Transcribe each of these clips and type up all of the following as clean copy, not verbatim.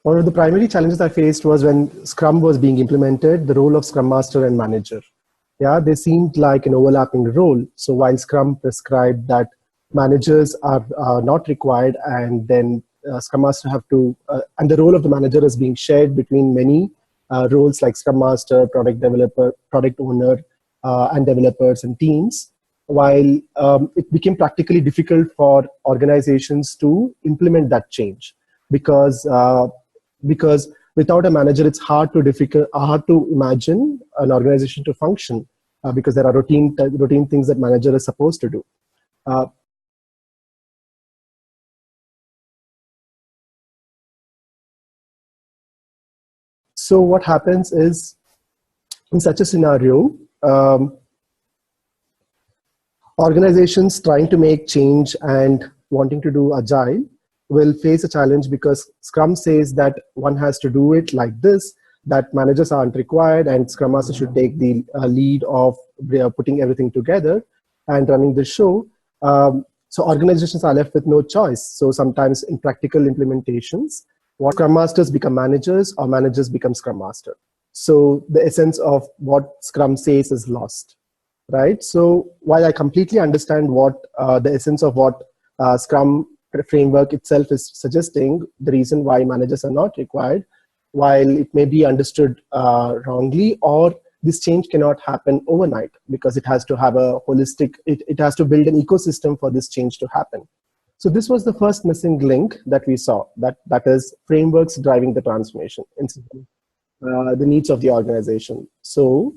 One of the primary challenges I faced was when Scrum was being implemented, the role of Scrum Master and Manager. Yeah, they seemed like an overlapping role. So while Scrum prescribed that managers are not required, and then Scrum Master have to, and the role of the manager is being shared between many roles like Scrum Master, product developer, product owner, and developers and teams. While it became practically difficult for organizations to implement that change because without a manager, it's hard to imagine an organization to function because there are routine things that manager is supposed to do. So what happens is, in such a scenario, organizations trying to make change and wanting to do agile will face a challenge because Scrum says that one has to do it like this, that managers aren't required, and Scrum Master should take the lead of putting everything together and running the show. So organizations are left with no choice. So sometimes in practical implementations, what Scrum Masters become managers or managers become Scrum Master. So the essence of what Scrum says is lost, right? So while I completely understand what the essence of what Scrum framework itself is suggesting, the reason why managers are not required, while it may be understood wrongly, or this change cannot happen overnight because it has to have a holistic, it has to build an ecosystem for this change to happen. So this was the first missing link that we saw, that is frameworks driving the transformation, the needs of the organization. So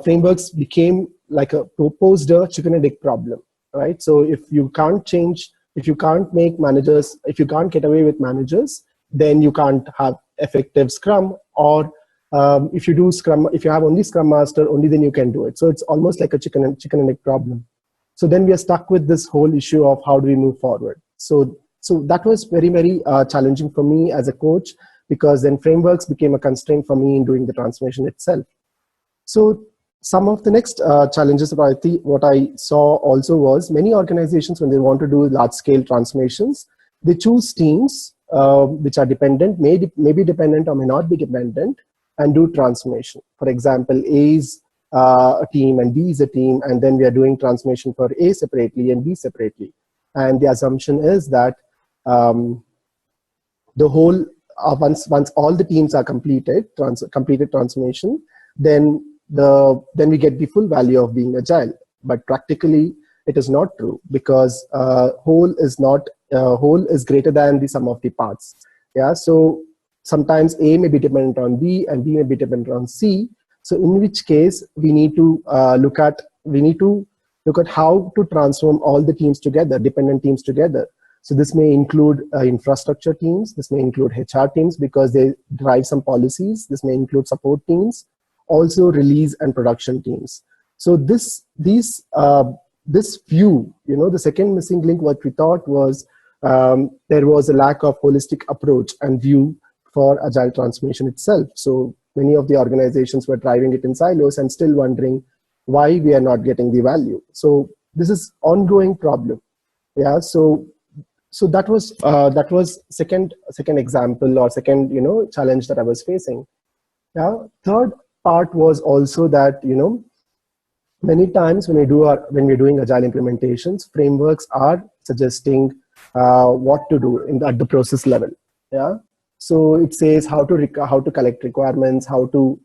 frameworks became like a proposed chicken and egg problem, right? So if you can't change, if you can't make managers, if you can't get away with managers, then you can't have effective Scrum, or if you do Scrum, if you have only Scrum Master, only then you can do it. So it's almost like a chicken and egg problem. So then we are stuck with this whole issue of how do we move forward. So that was very, very challenging for me as a coach, because then frameworks became a constraint for me in doing the transformation itself. So some of the next challenges that what I saw also was many organizations, when they want to do large-scale transformations, they choose teams which are dependent, may be dependent or may not be dependent, and do transformation. For example, A is a team and B is a team, and then we are doing transformation for A separately and B separately. And the assumption is that the whole, once all the teams are completed transformation, then we get the full value of being agile. But practically, it is not true, because whole is greater than the sum of the parts. Yeah, so sometimes A may be dependent on B and B may be dependent on C. So in which case we need to look at how to transform all the teams together, dependent teams together. So this may include infrastructure teams. This may include HR teams because they drive some policies. This may include support teams, also release and production teams. So this view, the second missing link, what we thought was there was a lack of holistic approach and view for agile transformation itself. So many of the organizations were driving it in silos and still wondering why we are not getting the value. So this is ongoing problem. Yeah. So that was second example, or second challenge that I was facing. Yeah. Third part was also that many times when we're doing agile implementations, frameworks are suggesting what to do at the process level. Yeah. So it says how to collect requirements, how to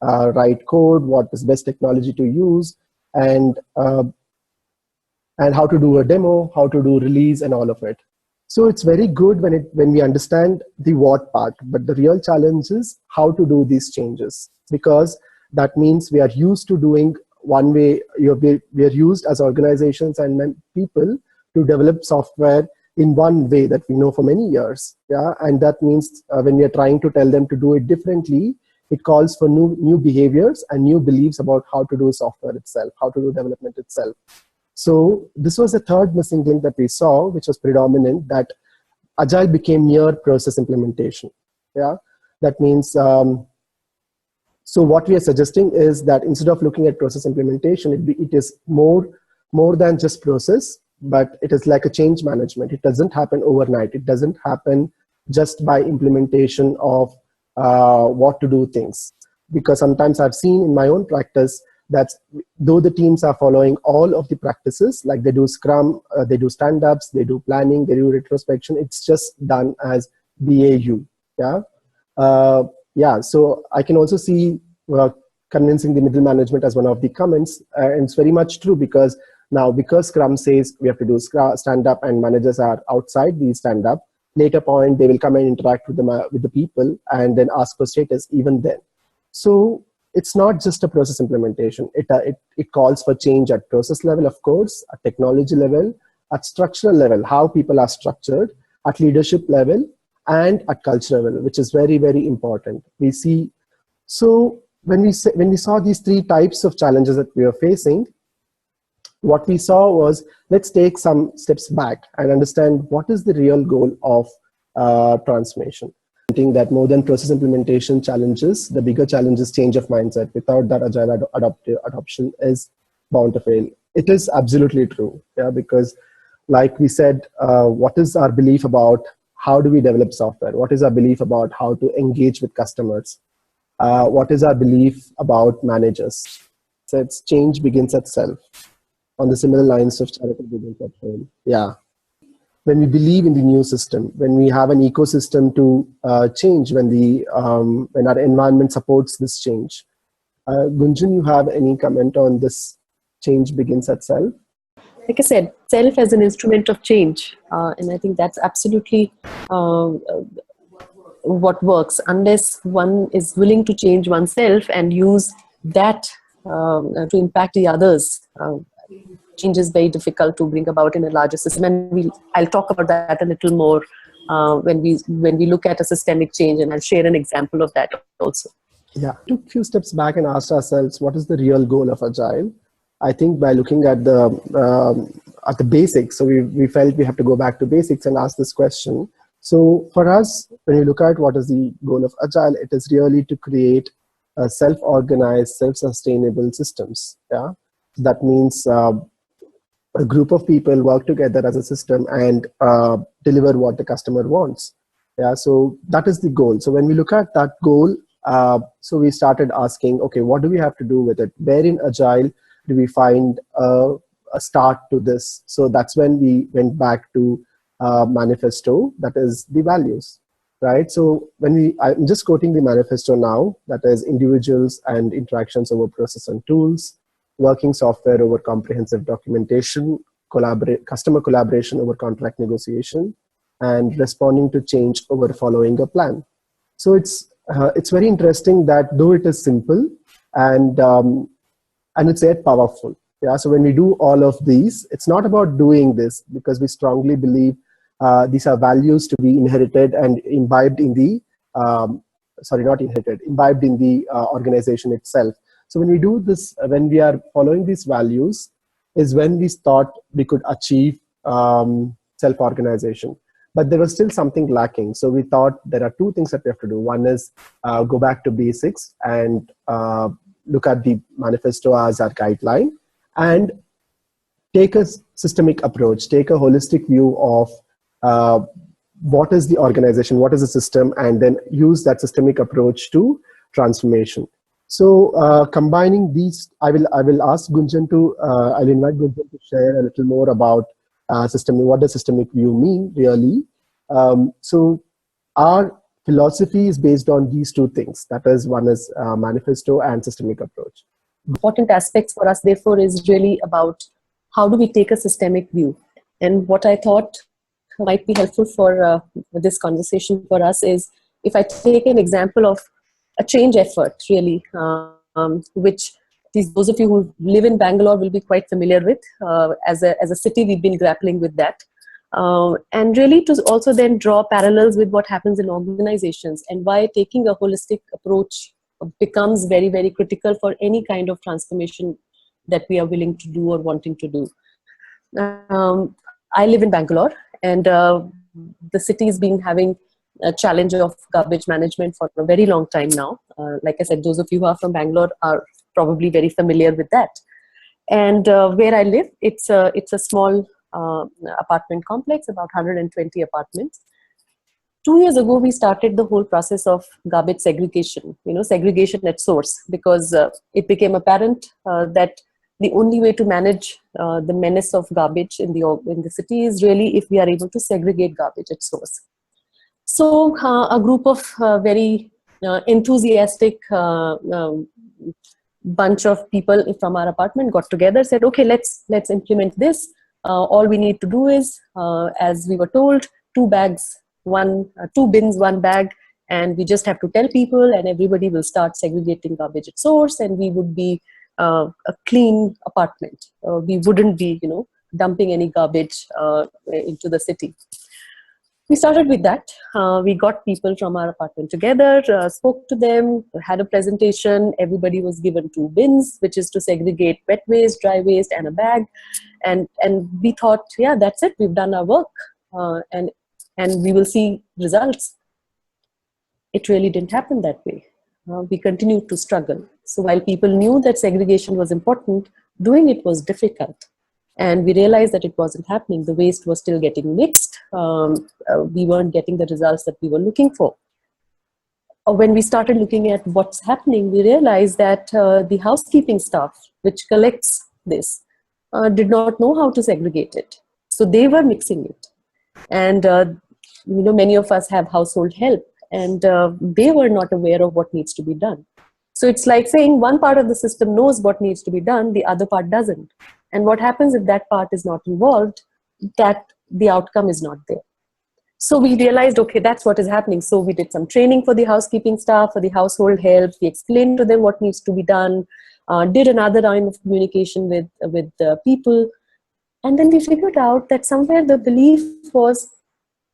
write code, what is best technology to use, and how to do a demo, how to do release, and all of it. So it's very good when we understand the what part, but the real challenge is how to do these changes, because that means we are used to doing one way. We are used as organizations and people to develop software in one way that we know for many years. Yeah, and that means when we are trying to tell them to do it differently, it calls for new behaviors and new beliefs about how to do software itself, how to do development itself. So this was the third missing link that we saw, which was predominant, that agile became mere process implementation. Yeah, that means so what we are suggesting is that instead of looking at process implementation, it is more than just process, but it is like a change management. It doesn't happen overnight. It doesn't happen just by implementation of what to do things. Because sometimes I've seen in my own practice that though the teams are following all of the practices, like they do Scrum, they do stand-ups, they do planning, they do retrospection, it's just done as BAU. Yeah. Yeah, so I can also see convincing the middle management as one of the comments, and it's very much true, because now, because Scrum says we have to do stand-up and managers are outside the stand-up, later point they will come and interact with the people and then ask for status even then. So it's not just a process implementation. It calls for change at process level, of course, at technology level, at structural level, how people are structured, at leadership level, and at culture level, which is very, very important. We see, so when we saw these three types of challenges that we are facing, what we saw was, let's take some steps back and understand what is the real goal of transformation. I think that more than process implementation challenges, the bigger challenge is change of mindset. Without that, agile adoption is bound to fail. It is absolutely true, yeah, because like we said, what is our belief about how do we develop software? What is our belief about how to engage with customers? What is our belief about managers? So it's change begins at self. On the similar lines of charity begins at home. Yeah. When we believe in the new system, when we have an ecosystem to change, when our environment supports this change. Gunjan, you have any comment on this change begins at self? Like I said, self as an instrument of change. And I think that's absolutely what works. Unless one is willing to change oneself and use that to impact the others, change is very difficult to bring about in a larger system. And I'll talk about that a little more when we look at a systemic change, and I'll share an example of that also. Yeah, took a few steps back and asked ourselves, what is the real goal of Agile? I think by looking at the basics, so we felt we have to go back to basics and ask this question. So for us, when you look at what is the goal of Agile, it is really to create self-organized, self-sustainable systems. Yeah, that means a group of people work together as a system and deliver what the customer wants. Yeah, so that is the goal. So when we look at that goal, so we started asking, okay, what do we have to do with it? Where in Agile do we find a start to this? So that's when we went back to manifesto, that is the values, right? So I'm just quoting the manifesto now, that is individuals and interactions over process and tools, working software over comprehensive documentation, customer collaboration over contract negotiation, and responding to change over following a plan. So it's very interesting that though it is simple and it's yet powerful. Yeah. So when we do all of these, it's not about doing this, because we strongly believe these are values to be inherited and imbibed in the imbibed in the organization itself. So when we do this, when we are following these values, is when we thought we could achieve self-organization. But there was still something lacking. So we thought there are two things that we have to do. One is go back to basics and look at the manifesto as our guideline, and take a systemic approach, take a holistic view of what is the organization, what is the system, and then use that systemic approach to transformation. So combining these, I will ask Gunjan to, I'll invite Gunjan to share a little more about what does systemic view mean really. So our philosophy is based on these two things. That is, one is manifesto and systemic approach. Important aspects for us, therefore, is really about how do we take a systemic view. And what I thought might be helpful for this conversation for us is, if I take an example of a change effort, really, which those of you who live in Bangalore will be quite familiar with. As a city, we've been grappling with that. And really to also then draw parallels with what happens in organizations, and why taking a holistic approach becomes very, very critical for any kind of transformation that we are willing to do or wanting to do. I live in Bangalore, and the city has been having a challenge of garbage management for a very long time now. Like I said, those of you who are from Bangalore are probably very familiar with that. And where I live, it's a small apartment complex, about 120 apartments. 2 years ago, we started the whole process of garbage segregation, segregation at source, because it became apparent that the only way to manage the menace of garbage in the city is really if we are able to segregate garbage at source. So a group of very enthusiastic bunch of people from our apartment got together, said, okay, let's implement this. All we need to do is, as we were told, 2 bins, 1 bag, and we just have to tell people, and everybody will start segregating garbage at source, and we would be a clean apartment. We wouldn't be, dumping any garbage into the city. We started with that. We got people from our apartment together, spoke to them, had a presentation. Everybody was given 2 bins, which is to segregate wet waste, dry waste, and a bag. And we thought, yeah, that's it. We've done our work, and we will see results. It really didn't happen that way. We continued to struggle. So while people knew that segregation was important, doing it was difficult. And we realized that it wasn't happening. The waste was still getting mixed. We weren't getting the results that we were looking for. When we started looking at what's happening, we realized that the housekeeping staff, which collects this, did not know how to segregate it. So they were mixing it. And many of us have household help, and they were not aware of what needs to be done. So it's like saying one part of the system knows what needs to be done, the other part doesn't. And what happens if that part is not involved, that the outcome is not there. So we realized, okay, that's what is happening. So we did some training for the housekeeping staff, for the household help. We explained to them what needs to be done, did another round of communication with people. And then we figured out that somewhere the belief was,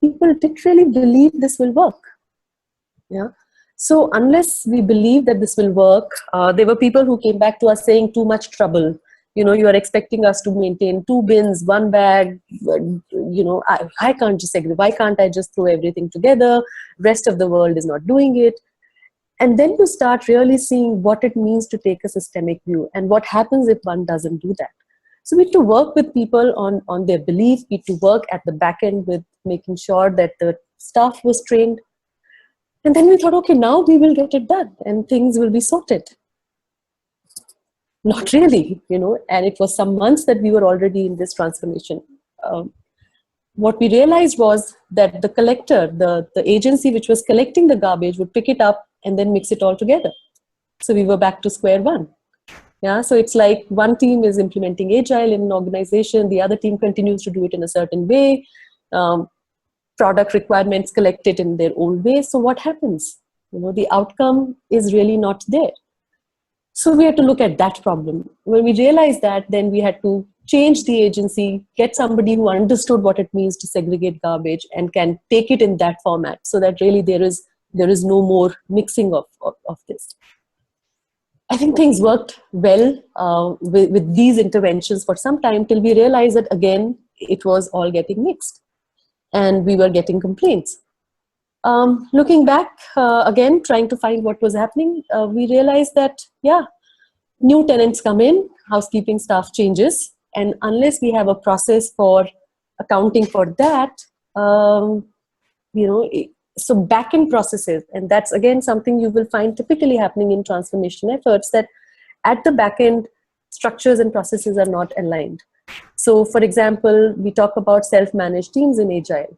people didn't really believe this will work. Yeah. So unless we believe that this will work, there were people who came back to us saying, too much trouble. You are expecting us to maintain 2 bins, 1 bag. I can't just segregate. Why can't I just throw everything together? Rest of the world is not doing it. And then you start really seeing what it means to take a systemic view and what happens if one doesn't do that. So we need to work with people on their belief. We need to work at the back end with making sure that the staff was trained. And then we thought, okay, now we will get it done and things will be sorted. Not really, and it was some months that we were already in this transformation. What we realized was that the collector, the agency which was collecting the garbage, would pick it up and then mix it all together. So we were back to square one. Yeah, so it's like one team is implementing Agile in an organization, the other team continues to do it in a certain way. Product requirements collected in their own way. So what happens? The outcome is really not there. So we had to look at that problem. When we realized that, then we had to change the agency, get somebody who understood what it means to segregate garbage and can take it in that format, so that really there is no more mixing of this. I think things worked well with these interventions for some time, till we realized that again, it was all getting mixed and we were getting complaints. Looking back, again, trying to find what was happening, we realized that, yeah, new tenants come in, housekeeping staff changes, and unless we have a process for accounting for that, so back-end processes, and that's again something you will find typically happening in transformation efforts, that at the back-end, structures and processes are not aligned. So for example, we talk about self-managed teams in Agile.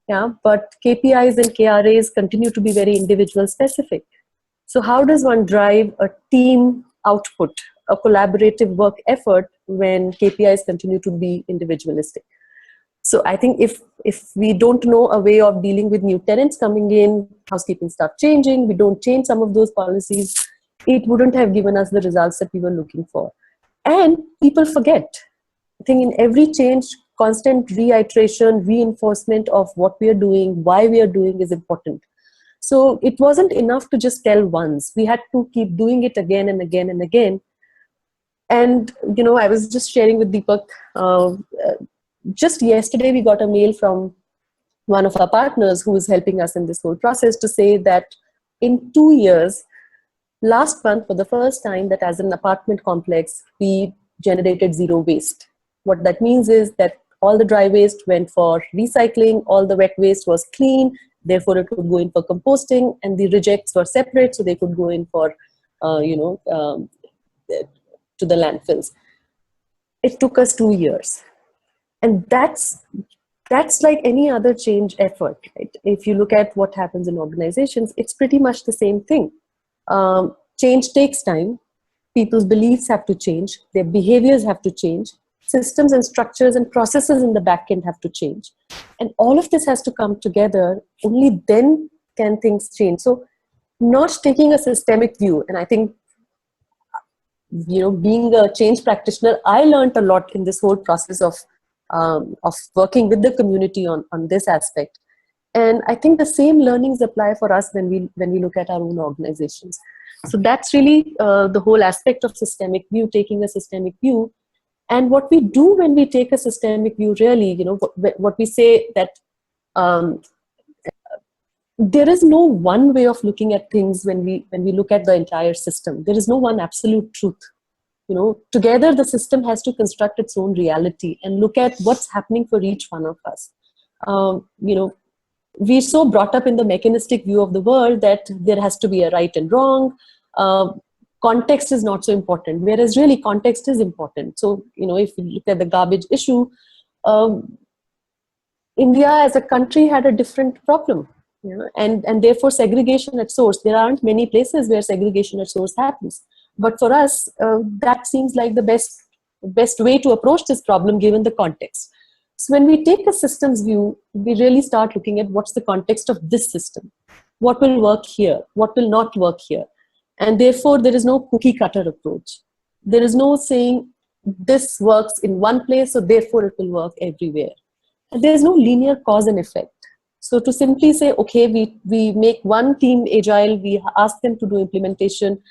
Yeah, but KPIs and KRAs continue to be very individual specific. So how does one drive a team output, a collaborative work effort, when KPIs continue to be individualistic? So I think if we don't know a way of dealing with new tenants coming in, housekeeping staff changing, we don't change some of those policies, it wouldn't have given us the results that we were looking for. And people forget. I think in every change, constant reiteration, reinforcement of what we are doing, why we are doing is important. So it wasn't enough to just tell once. We had to keep doing it again and again and again. And, I was just sharing with Deepak, just yesterday we got a mail from one of our partners who is helping us in this whole process to say that in 2 years, last month for the first time, that as an apartment complex, we generated 0 waste. What that means is that all the dry waste went for recycling, all the wet waste was clean, Therefore, it would go in for composting, and the rejects were separate, so they could go in for, to the landfills. It took us 2 years. And that's like any other change effort, right? If you look at what happens in organizations, it's pretty much the same thing. Change takes time. People's beliefs have to change. Their behaviors have to change. Systems and structures and processes in the back end have to change. And all of this has to come together. Only then can things change. So not taking a systemic view, and I think, being a change practitioner, I learned a lot in this whole process of working with the community on this aspect. And I think the same learnings apply for us when we look at our own organizations. So that's really the whole aspect of systemic view, taking a systemic view. And what we do when we take a systemic view, really, what we say that there is no one way of looking at things when we look at the entire system. There is no one absolute truth. Together the system has to construct its own reality and look at what's happening for each one of us. We're so brought up in the mechanistic view of the world that there has to be a right and wrong. Context is not so important, whereas really context is important. So, if you look at the garbage issue, India as a country had a different problem, and therefore segregation at source. There aren't many places where segregation at source happens. But for us, that seems like the best way to approach this problem given the context. So when we take a systems view, we really start looking at what's the context of this system. What will work here? What will not work here? And therefore, there is no cookie cutter approach. There is no saying this works in one place, so therefore it will work everywhere. And there is no linear cause and effect. So to simply say, okay, we make one team agile, we ask them to do implementation,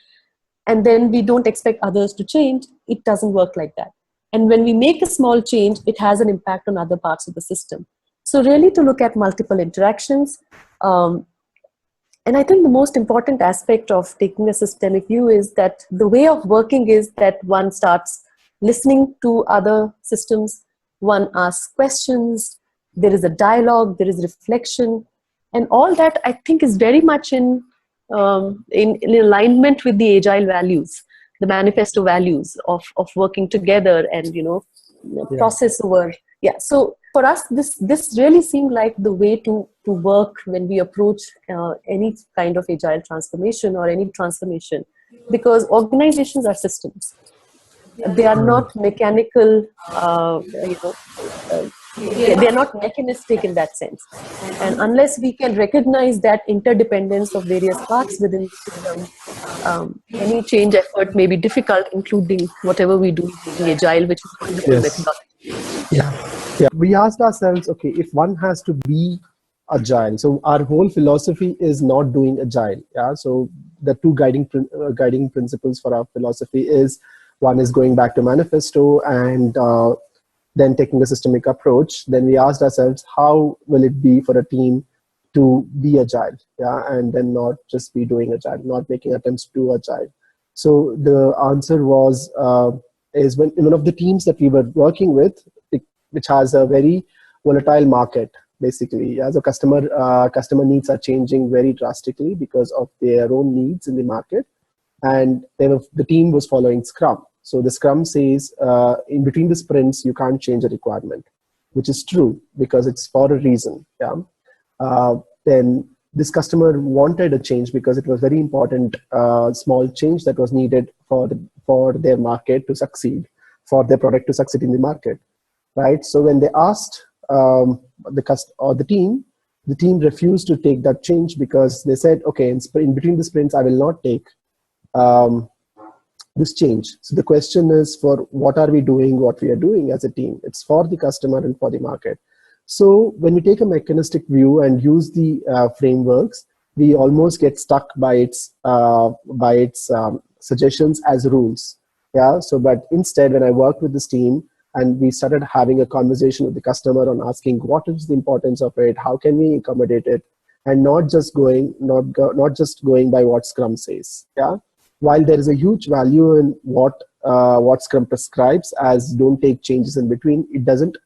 and then we don't expect others to change, it doesn't work like that. And when we make a small change, it has an impact on other parts of the system. So really to look at multiple interactions. And I think the most important aspect of taking a systemic view is that the way of working is that one starts listening to other systems, one asks questions, there is a dialogue, there is reflection, and all that I think is very much in alignment with the agile values, the manifesto values of working together and process over. So for us, this really seemed like the way to work when we approach any kind of agile transformation or any transformation, because organizations are systems. They are not mechanical, they are not mechanistic in that sense. And unless we can recognize that interdependence of various parts within the system, any change effort may be difficult, including whatever we do in agile, which is wonderful methodology. Yeah. We asked ourselves, okay, if one has to be agile, so our whole philosophy is not doing agile. Yeah. So the two guiding principles for our philosophy is, one is going back to manifesto and then taking a systemic approach. Then we asked ourselves, how will it be for a team to be agile? Yeah, and then not just be doing agile, not making attempts to do agile. So the answer was, is when in one of the teams that we were working with, which has a very volatile market, basically. As a customer needs are changing very drastically because of their own needs in the market. And the team was following Scrum. So the Scrum says in between the sprints, you can't change a requirement, which is true because it's for a reason. Yeah. Then this customer wanted a change because it was very important, small change that was needed for their market to succeed, for their product to succeed in the market, right? So when they asked the team refused to take that change because they said, okay, in between the sprints, I will not take this change. So the question is, for what are we doing, what we are doing as a team? It's for the customer and for the market. So when we take a mechanistic view and use the frameworks, we almost get stuck by its suggestions as rules. Yeah. So, but instead, when I worked with this team and we started having a conversation with the customer on asking what is the importance of it, how can we accommodate it, and not just going by what Scrum says. Yeah. While there is a huge value in what Scrum prescribes as don't take changes in between, it doesn't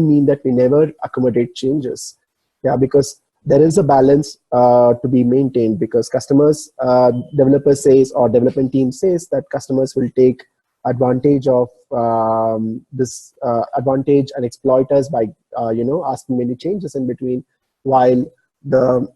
mean that we never accommodate changes. Yeah, because there is a balance to be maintained, because customers, developers says, or development team says that customers will take advantage of this advantage and exploit us by asking many changes in between, while the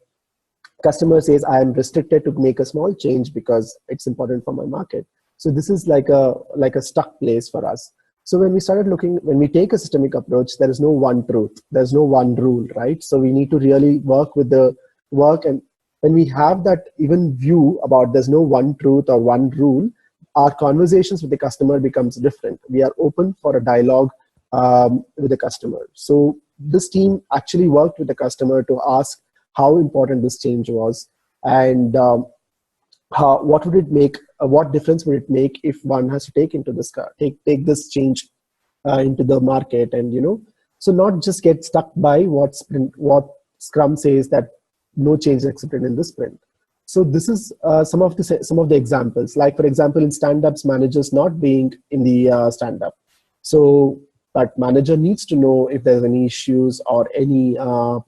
customer says I am restricted to make a small change because it's important for my market. So this is like a stuck place for us. So when we take a systemic approach, there is no one truth, there's no one rule, right? So we need to really work with the work. And when we have that even view about there's no one truth or one rule, our conversations with the customer becomes different. We are open for a dialogue with the customer. So this team actually worked with the customer to ask how important this change was, and what would it make, what difference would it make if one has to take this change into the market, and so not just get stuck by what Scrum says, that no change is accepted in the sprint. So this is some of the examples. Like for example, in stand-ups, managers not being in the stand-up. So but manager needs to know if there's any issues or any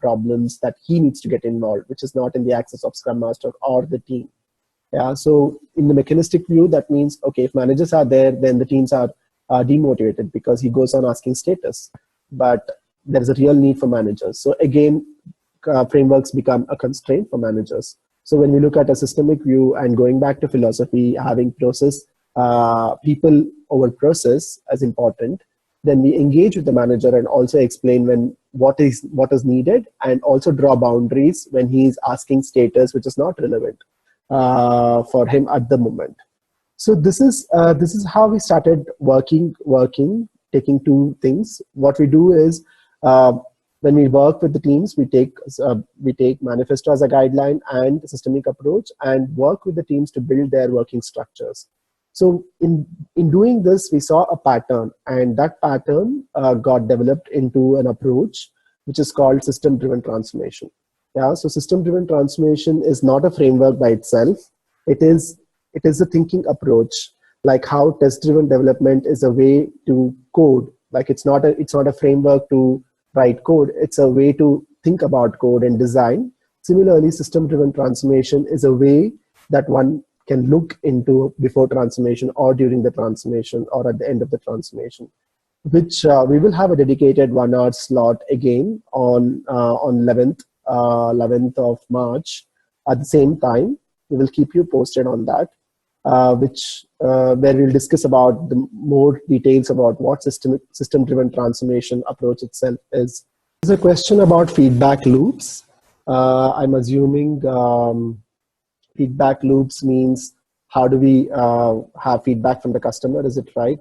problems that he needs to get involved, which is not in the access of Scrum Master or the team. Yeah. So in the mechanistic view, that means, okay, if managers are there, then the teams are demotivated because he goes on asking status. But there's a real need for managers. So again, frameworks become a constraint for managers. So when we look at a systemic view and going back to philosophy, having process, people over process as important, then we engage with the manager and also explain what is needed, and also draw boundaries when he is asking status which is not relevant for him at the moment. So this is how we started working, taking two things. What we do is, when we work with the teams, we take manifesto as a guideline and systemic approach, and work with the teams to build their working structures. So in doing this, we saw a pattern, and that pattern got developed into an approach which is called system-driven transformation. Yeah, so system-driven transformation is not a framework by itself. It is a thinking approach, like how test-driven development is a way to code. Like it's not a framework to write code. It's a way to think about code and design. Similarly, system-driven transformation is a way that one can look into before transformation, or during the transformation, or at the end of the transformation, which we will have a dedicated 1 hour slot again on 11th of March at the same time. We will keep you posted on that, where we'll discuss about the more details about what system-driven transformation approach itself is. There's a question about feedback loops. I'm assuming feedback loops means how do we have feedback from the customer? Is it right?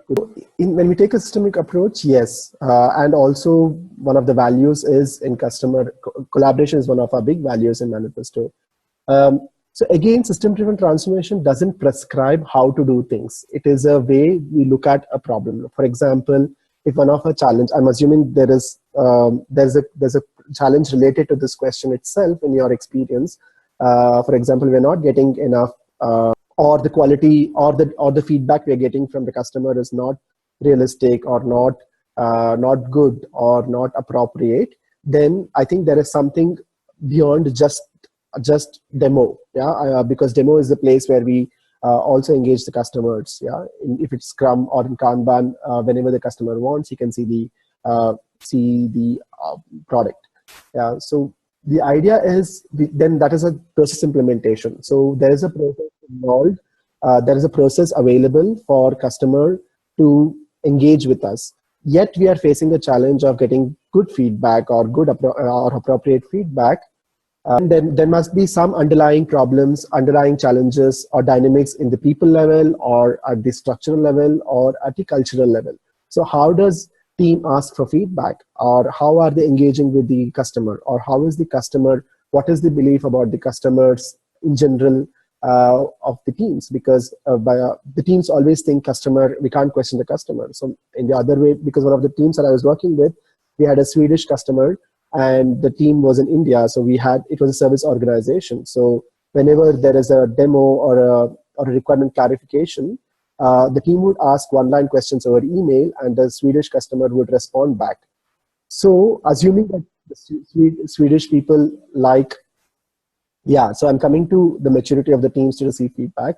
When we take a systemic approach, yes. And also one of the values is in customer collaboration is one of our big values in Manifesto. So again, system-driven transformation doesn't prescribe how to do things. It is a way we look at a problem. For example, if one of a challenge, I'm assuming there's a challenge related to this question itself in your experience. For example, we're not getting enough, or the quality or the feedback we're getting from the customer is not realistic, or not good, or not appropriate. Then I think there is something beyond just demo. Yeah, because demo is the place where we also engage the customers. Yeah, if it's Scrum or in Kanban, whenever the customer wants, he can see the product. Yeah, so the idea is then that is a process implementation. So there is a process involved. There is a process available for customer to engage with us. Yet we are facing the challenge of getting good feedback or or appropriate feedback. And then there must be some underlying problems, underlying challenges or dynamics in the people level, or at the structural level, or at the cultural level. So how does team ask for feedback, or how are they engaging with the customer, or how is the customer, what is the belief about the customers in general of the teams? Because the teams always think customer, we can't question the customer. So in the other way, because one of the teams that I was working with, we had a Swedish customer and the team was in India. So it was a service organization. So whenever there is a demo or a requirement clarification, the team would ask one-line questions over email, and the Swedish customer would respond back. So assuming that the Swedish people like, yeah, so I'm coming to the maturity of the teams to receive feedback.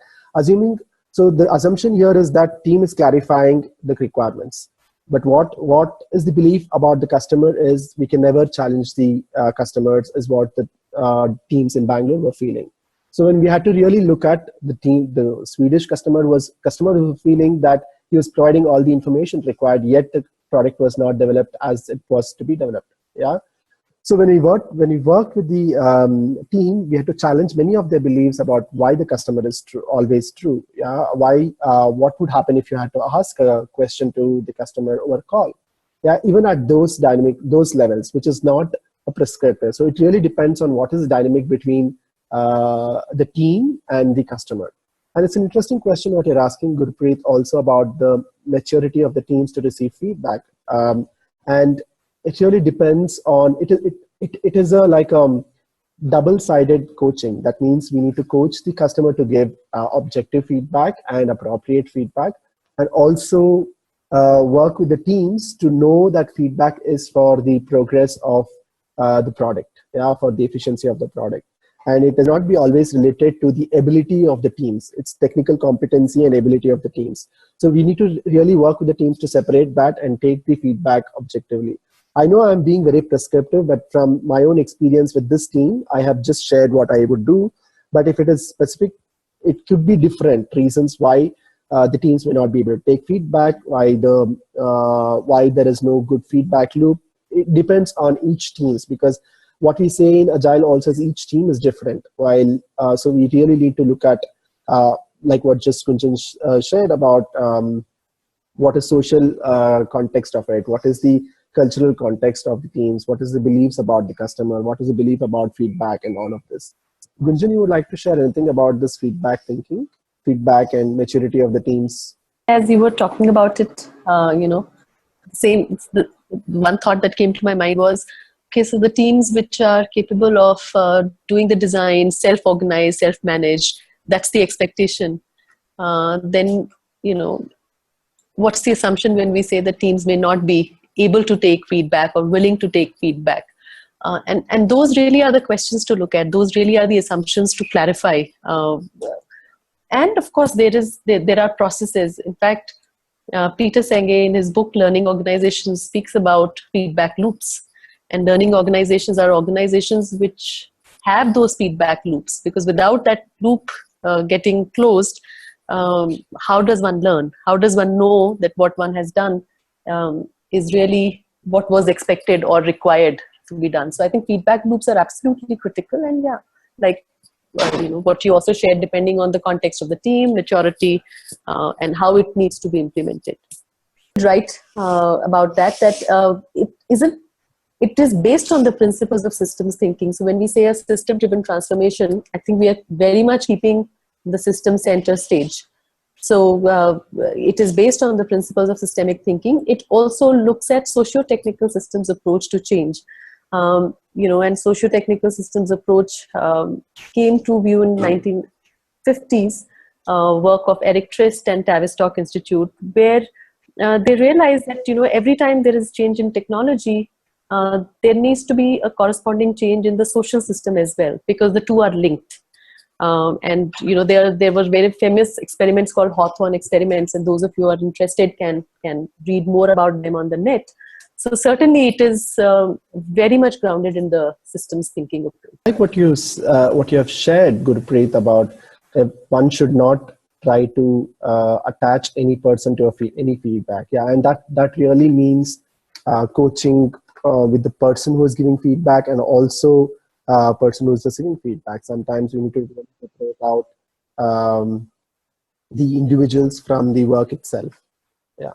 So the assumption here is that team is clarifying the requirements. But what is the belief about the customer is we can never challenge the customers, is what the teams in Bangalore were feeling. So when we had to really look at the team, the Swedish customer was feeling that he was providing all the information required, yet the product was not developed as it was to be developed. Yeah. So when we worked with the team, we had to challenge many of their beliefs about why the customer is always true. Yeah, why? What would happen if you had to ask a question to the customer over call? Yeah, even at those levels, which is not a prescriptive. So it really depends on what is the dynamic between the team and the customer. And it's an interesting question what you're asking, Gurpreet, also about the maturity of the teams to receive feedback. And it really depends on it is a double-sided coaching. That means we need to coach the customer to give objective feedback and appropriate feedback, and also work with the teams to know that feedback is for the progress of the product, yeah, for the efficiency of the product. And it does not be always related to the ability of the teams. It's technical competency and ability of the teams. So we need to really work with the teams to separate that and take the feedback objectively. I know I'm being very prescriptive, but from my own experience with this team, I have just shared what I would do. But if it is specific, it could be different reasons why the teams may not be able to take feedback, why there is no good feedback loop. It depends on each teams, because what we say in Agile also is each team is different. So we really need to look at like what just Kunjan shared about what is social context of it, what is the cultural context of the teams, what is the beliefs about the customer, what is the belief about feedback, and all of this. Gunjan, you would like to share anything about this feedback thinking, feedback and maturity of the teams? As you were talking about it, the one thought that came to my mind was, okay, so the teams which are capable of doing the design, self-organized, self-managed, that's the expectation. Then, what's the assumption when we say that teams may not be able to take feedback or willing to take feedback? And those really are the questions to look at. Those really are the assumptions to clarify. And of course, there are processes. In fact, Peter Senge in his book Learning Organizations speaks about feedback loops. And learning organizations are organizations which have those feedback loops, because without that loop getting closed, how does one learn? How does one know that what one has done is really what was expected or required to be done? So I think feedback loops are absolutely critical. And yeah, like what you also shared, depending on the context of the team, maturity, and how it needs to be implemented. Right about that it is based on the principles of systems thinking. So when we say a system-driven transformation, I think we are very much keeping the system center stage. So it is based on the principles of systemic thinking. It also looks at socio-technical systems approach to change. And socio-technical systems approach came to view in 1950s, work of Eric Trist and Tavistock Institute, where they realized that every time there is change in technology, there needs to be a corresponding change in the social system as well, because the two are linked. There were very famous experiments called Hawthorne experiments, and those of you who are interested can read more about them on the net. So certainly it is very much grounded in the systems thinking approach. Like what you have shared, Gurpreet, about one should not try to attach any person to any feedback. Yeah, and that really means coaching with the person who is giving feedback and also person who is receiving feedback. Sometimes we need to separate out the individuals from the work itself. Yeah.